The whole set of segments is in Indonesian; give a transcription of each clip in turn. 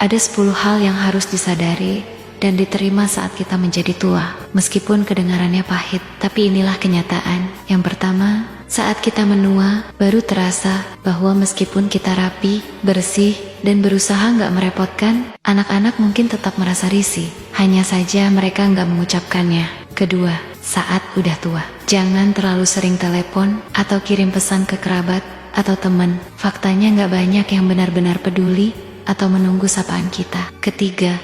Ada 10 hal yang harus disadari dan diterima saat kita menjadi tua. Meskipun kedengarannya pahit, tapi inilah kenyataan. Yang pertama, saat kita menua, baru terasa bahwa meskipun kita rapi, bersih, dan berusaha nggak merepotkan, anak-anak mungkin tetap merasa risih. Hanya saja mereka nggak mengucapkannya. Kedua, saat udah tua, jangan terlalu sering telepon atau kirim pesan ke kerabat atau teman. Faktanya nggak banyak yang benar-benar peduli atau menunggu sapaan kita. Ketiga,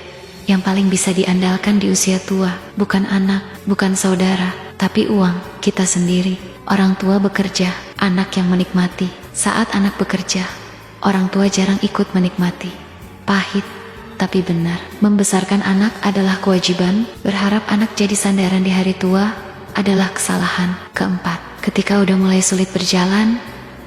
yang paling bisa diandalkan di usia tua, bukan anak, bukan saudara, tapi uang kita sendiri. Orang tua bekerja, anak yang menikmati. Saat anak bekerja, orang tua jarang ikut menikmati. Pahit, tapi benar. Membesarkan anak adalah kewajiban, berharap anak jadi sandaran di hari tua adalah kesalahan. Keempat, ketika udah mulai sulit berjalan,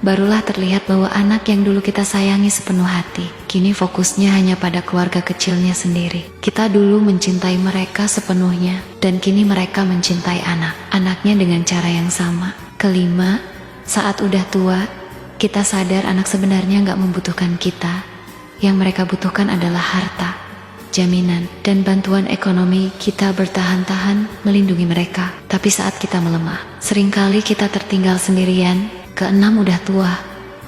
barulah terlihat bahwa anak yang dulu kita sayangi sepenuh hati, kini fokusnya hanya pada keluarga kecilnya sendiri. Kita dulu mencintai mereka sepenuhnya, dan kini mereka mencintai anak-anaknya dengan cara yang sama. Kelima, saat udah tua, kita sadar anak sebenarnya nggak membutuhkan kita. Yang mereka butuhkan adalah harta, jaminan, dan bantuan ekonomi. Kita bertahan-tahan melindungi mereka. Tapi saat kita melemah, seringkali kita tertinggal sendirian. Keenam, udah tua,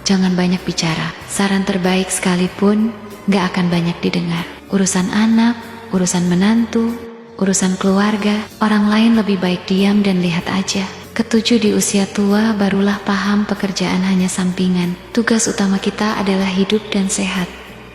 jangan banyak bicara. Saran terbaik sekalipun gak akan banyak didengar. Urusan anak, urusan menantu, urusan keluarga, orang lain lebih baik diam dan lihat aja. Ketujuh, di usia tua barulah paham pekerjaan hanya sampingan. Tugas utama kita adalah hidup dan sehat.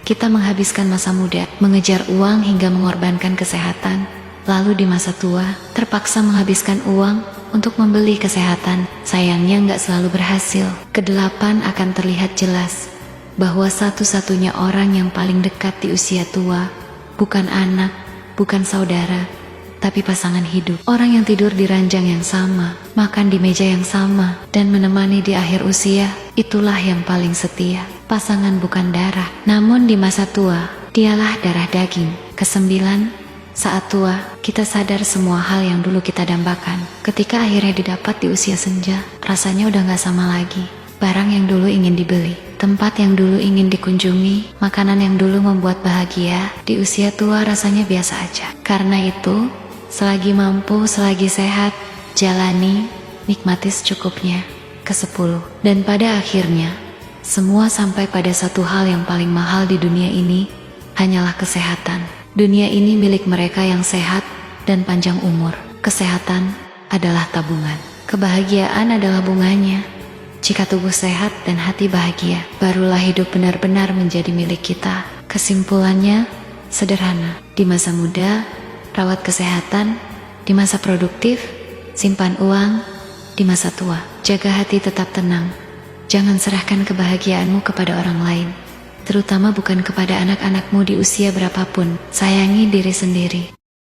Kita menghabiskan masa muda, mengejar uang hingga mengorbankan kesehatan. Lalu di masa tua, terpaksa menghabiskan uang untuk membeli kesehatan. Sayangnya nggak selalu berhasil. Kedelapan, akan terlihat jelas bahwa satu-satunya orang yang paling dekat di usia tua bukan anak, bukan saudara, tapi pasangan hidup. Orang yang tidur di ranjang yang sama, makan di meja yang sama, dan menemani di akhir usia, itulah yang paling setia. Pasangan bukan darah, namun di masa tua, dialah darah daging. Kesembilan, saat tua, kita sadar semua hal yang dulu kita dambakan. Ketika akhirnya didapat di usia senja, rasanya udah gak sama lagi. Barang yang dulu ingin dibeli, tempat yang dulu ingin dikunjungi, makanan yang dulu membuat bahagia, di usia tua rasanya biasa aja. Karena itu, selagi mampu, selagi sehat, jalani, nikmati secukupnya. Kesepuluh, dan pada akhirnya, semua sampai pada satu hal yang paling mahal di dunia ini, hanyalah kesehatan. Dunia ini milik mereka yang sehat dan panjang umur. Kesehatan adalah tabungan. Kebahagiaan adalah bunganya. Jika tubuh sehat dan hati bahagia, barulah hidup benar-benar menjadi milik kita. Kesimpulannya sederhana. Di masa muda, rawat kesehatan. Di masa produktif, simpan uang. Di masa tua, jaga hati tetap tenang. Jangan serahkan kebahagiaanmu kepada orang lain, terutama bukan kepada anak-anakmu di usia berapapun. Sayangi diri sendiri.